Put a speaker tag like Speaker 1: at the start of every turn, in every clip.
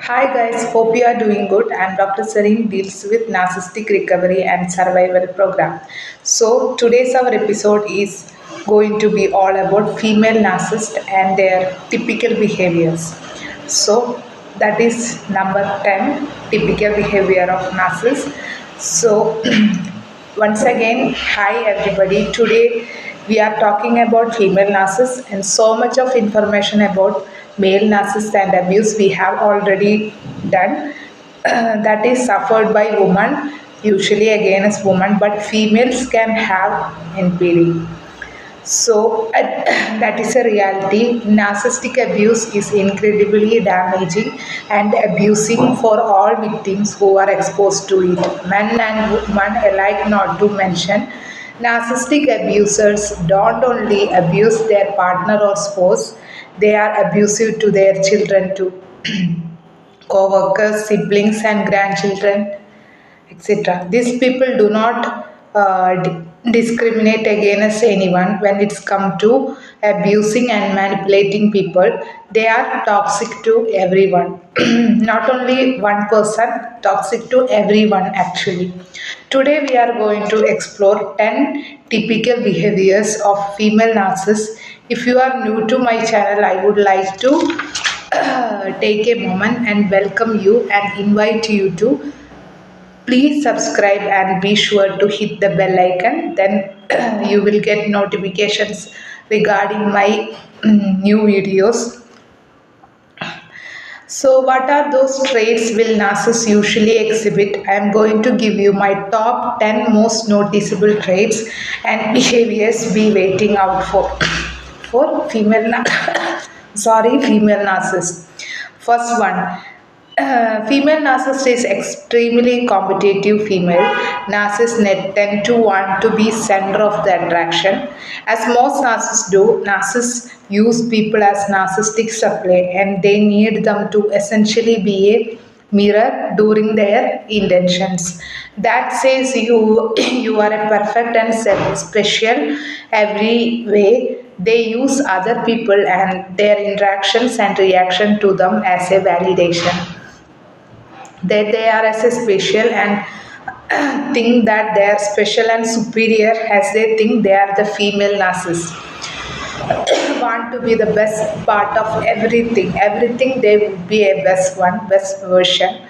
Speaker 1: Hi guys, hope you are doing good. I'm Dr. Sarin deals with narcissistic recovery and survival program. So today's our episode is going to be all about female narcissists and their typical behaviors. So that is number 10, typical behavior of narcissists. So once again, hi everybody. Today we are talking about female narcissists and so much of information about male narcissist and abuse we have already done. That is suffered by women, usually against women, but females can have NPD. So that is a reality. Narcissistic abuse is incredibly damaging and abusing for all victims who are exposed to it. Men and women alike, not to mention. Narcissistic abusers don't only abuse their partner or spouse, they are abusive to their children too. Co-workers, siblings and grandchildren, etc. These people do not discriminate against anyone when it's come to abusing and manipulating people. They are toxic to everyone. Not only one person, toxic to everyone actually. Today we are going to explore 10 typical behaviors of female narcissists. If you are new to my channel, I would like to take a moment and welcome you and invite you to please subscribe and be sure to hit the bell icon. Then you will get notifications regarding my new videos. So, what are those traits will narcissists usually exhibit? I am going to give you my top 10 most noticeable traits and behaviors be waiting out for female narcissists. First one, female narcissist is extremely competitive female. Narcissists tend to want to be center of the attraction. As most narcissists do, narcissists use people as narcissistic supply and they need them to essentially be a mirror during their intentions. That says you are a perfect and special every way. They use other people and their interactions and reaction to them as a validation that they are as a special and think that they are special and superior as they think they are the female narcissist want to be the best part of everything they would be a best version.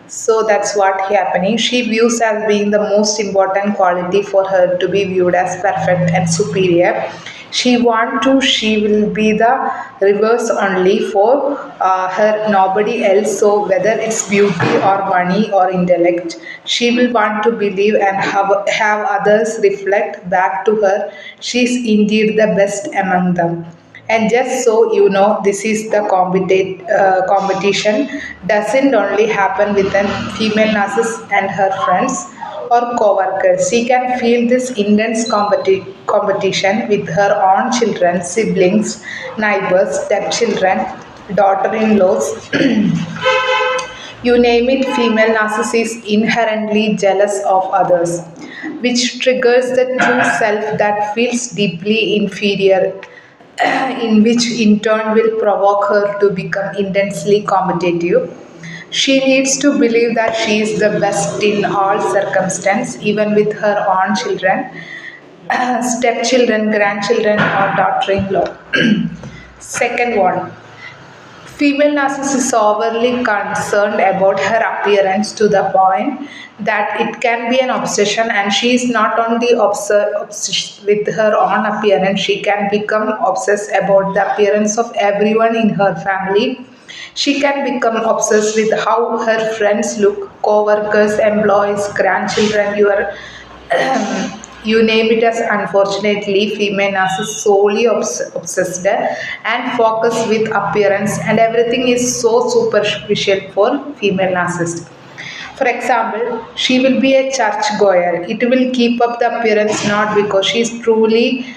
Speaker 1: So that's what happening. She views as being the most important quality for her to be viewed as perfect and superior. She will be the reverse only for her, nobody else. So whether it's beauty or money or intellect, she will want to believe and have others reflect back to her she's indeed the best among them. And just so you know, this is the competition doesn't only happen with a female narcissist and her friends or co-workers. She can feel this intense competition with her own children, siblings, neighbors, stepchildren, daughter-in-laws. You name it, female narcissist is inherently jealous of others, which triggers the true self that feels deeply inferior, in which in turn will provoke her to become intensely competitive. She needs to believe that she is the best in all circumstances, even with her own children, stepchildren, grandchildren, or daughter-in-law. Second one, female narcissist is overly concerned about her appearance to the point that it can be an obsession, and she is not only obsessed with her own appearance, she can become obsessed about the appearance of everyone in her family. She can become obsessed with how her friends look, co-workers, employees, grandchildren, you name it. As unfortunately female narcissists solely obsessed and focused with appearance, and everything is so superficial for female narcissist. For example, she will be a church goer. It will keep up the appearance not because she is truly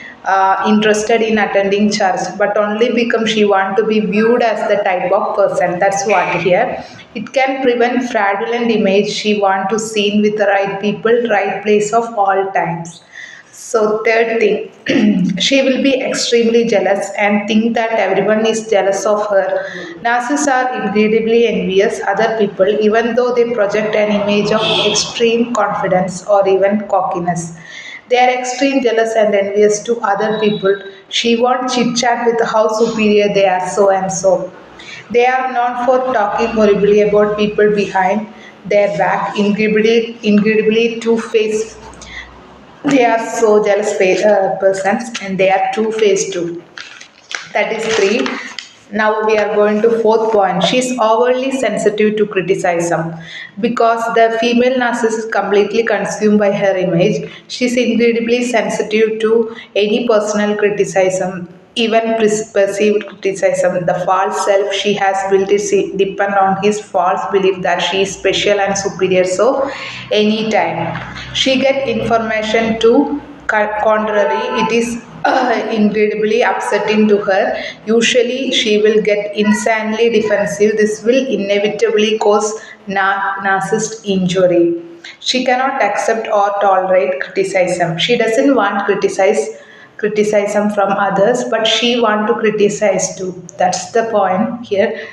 Speaker 1: interested in attending church, but only because she want to be viewed as the type of person. That's what here. It can prevent fraudulent image. She want to seen with the right people, right place of all times. So, third thing, she will be extremely jealous and think that everyone is jealous of her. Narcissists are incredibly envious other people even though they project an image of extreme confidence or even cockiness. They are extreme jealous and envious to other people. She won't chit chat with how superior they are so and so. They are known for talking horribly about people behind their back, incredibly two-faced. They are so jealous persons and they are two-faced too. That is three. Now we are going to fourth point. She is overly sensitive to criticism because the female narcissist is completely consumed by her image. She is incredibly sensitive to any personal criticism, even perceived criticism. The false self she has built is depend on his false belief that she is special and superior. So, anytime she get information to contrary, it is incredibly upsetting to her. Usually, she will get insanely defensive. This will inevitably cause narcissist injury. She cannot accept or tolerate criticism. She doesn't want criticism from others, but she want to criticize too. That's the point here.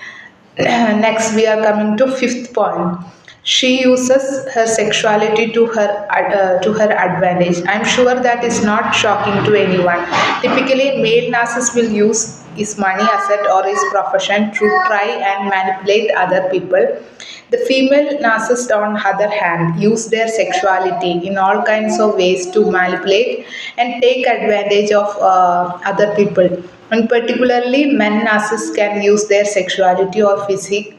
Speaker 1: Next, we are coming to fifth point. She uses her sexuality to her advantage. I'm sure that is not shocking to anyone. Typically, male narcissist will use his money asset or his profession to try and manipulate other people. The female narcissist, on other hand, use their sexuality in all kinds of ways to manipulate and take advantage of other people. And particularly, men narcissists can use their sexuality or physique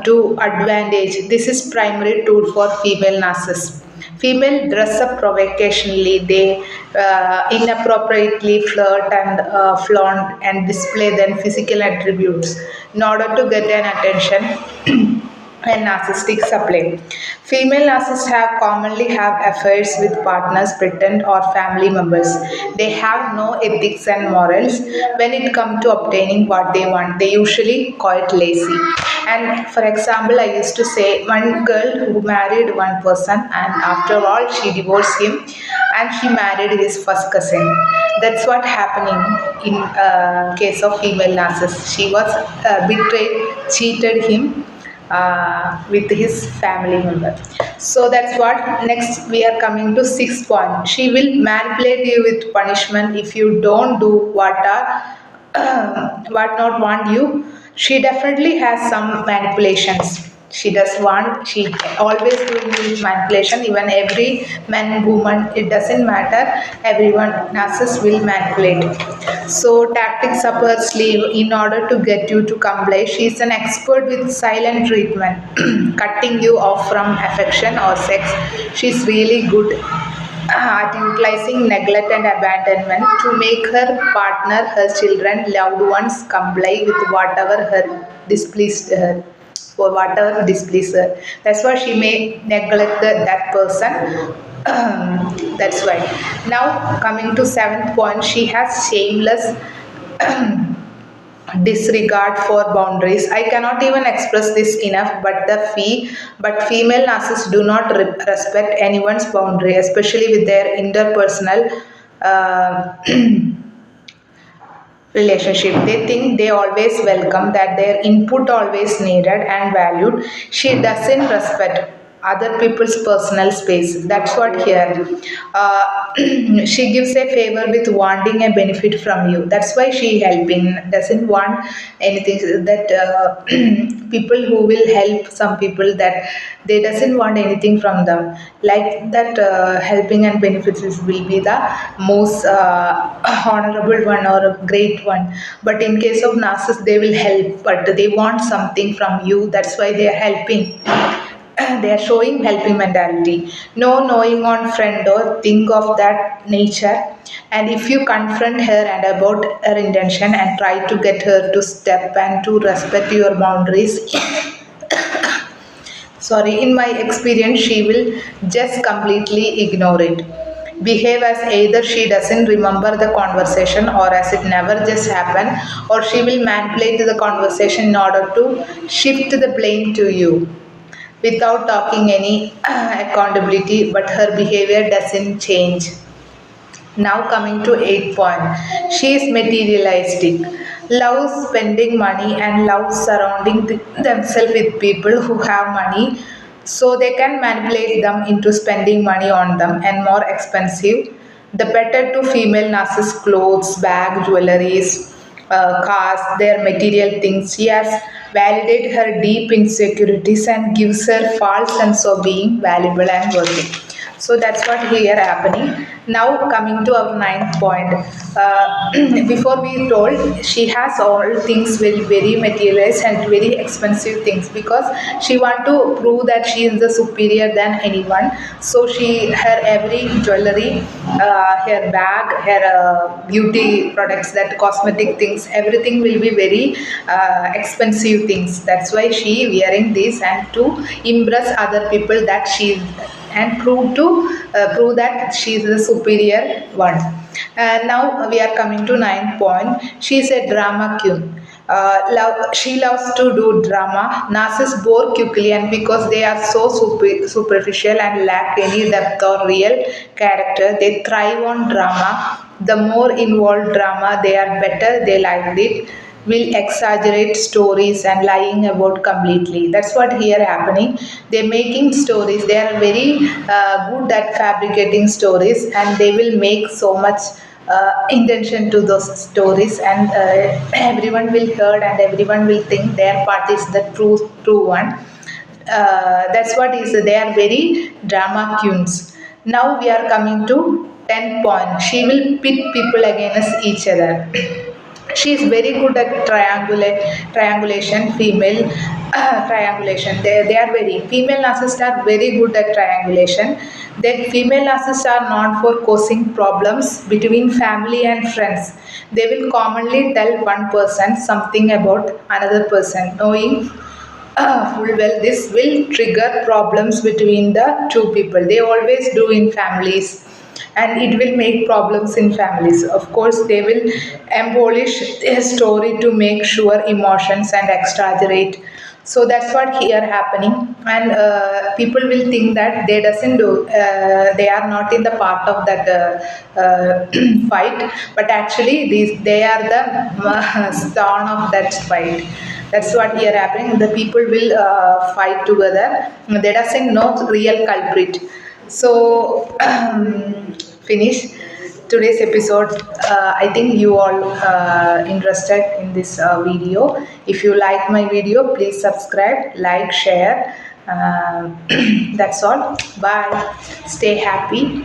Speaker 1: to advantage. This is primary tool for female narcissists. Female dress up provocationally. They inappropriately flirt and flaunt and display their physical attributes in order to get an attention and narcissistic supply. Female narcissists have commonly have affairs with partners, pretend or family members. They have no ethics and morals when it comes to obtaining what they want. They usually quite lazy. And for example, I used to say one girl who married one person and after all she divorced him and she married his first cousin. That's what happening in case of female narcissist. She was betrayed, cheated him with his family member. So that's what. Next we are coming to sixth point. She will manipulate you with punishment if you don't do what not want you. She definitely has some manipulations. She does want, she always doing with manipulation. Even every man, woman, it doesn't matter. Everyone, narcissist will manipulate. So tactics up her sleeve in order to get you to comply. She is an expert with silent treatment, cutting you off from affection or sex. She's really good at utilizing neglect and abandonment to make her partner, her children, loved ones comply with whatever her displeased her or whatever displeases her. That's why she may neglect that person. That's why. Now coming to seventh point, she has shameless disregard for boundaries. I cannot even express this enough, but female narcissists do not respect anyone's boundary, especially with their interpersonal uh, relationship. They think they always welcome, that their input always needed and valued. She doesn't respect other people's personal space. That's what here. She gives a favor with wanting a benefit from you. That's why she helping. Doesn't want anything that people who will help some people, that they doesn't want anything from them. Like that helping and benefits will be the most honorable one or a great one. But in case of narcissists, they will help, but they want something from you. That's why they are helping. They are showing helping mentality. No knowing on friend or think of that nature. And if you confront her and about her intention and try to get her to step and to respect your boundaries, sorry, in my experience, she will just completely ignore it. Behave as either she doesn't remember the conversation or as it never just happened, or she will manipulate the conversation in order to shift the blame to you. without talking any accountability, but her behavior doesn't change. Now coming to 8 point, she is materialistic, loves spending money and loves surrounding themselves with people who have money so they can manipulate them into spending money on them and more expensive. The better to female narcissist clothes, bag, jewelries, cars, their material things. She has validated her deep insecurities and gives her false sense of being valuable and worthy. So that's what here happening. Now coming to our ninth point. Before we told she has all things very materialized and very expensive things because she want to prove that she is the superior than anyone. So she her every jewelry, her bag, her beauty products, that cosmetic things, everything will be very expensive things. That's why she wearing this and to impress other people that she and prove that she is the superior one. And now we are coming to ninth point. She is a drama queen. She loves to do drama. Narcissists bore quickly, and because they are so superficial and lack any depth or real character, they thrive on drama. The more involved drama, they are better. They liked it, will exaggerate stories and lying about completely. That's what here happening. They're making stories. They are very good at fabricating stories, and they will make so much intention to those stories, and everyone will hear and everyone will think their part is the true one. That's what is, they are very drama queens. Now we are coming to 10 point. She will pit people against each other. She is very good at triangulation, female triangulation. They are very, female narcissists are very good at triangulation. Then female narcissists are known for causing problems between family and friends. They will commonly tell one person something about another person, knowing full well this will trigger problems between the two people. They always do in families, and it will make problems in families. Of course, they will embellish a story to make sure emotions and exaggerate. So that's what here happening, and people will think that they doesn't do, they are not in the part of that fight, but actually they are the stone of that fight. That's what here happening. The people will fight together. They doesn't know real culprit. So finish today's episode. I think you all interested in this video. If you like my video, please subscribe, like, share. That's all. Bye. Stay happy.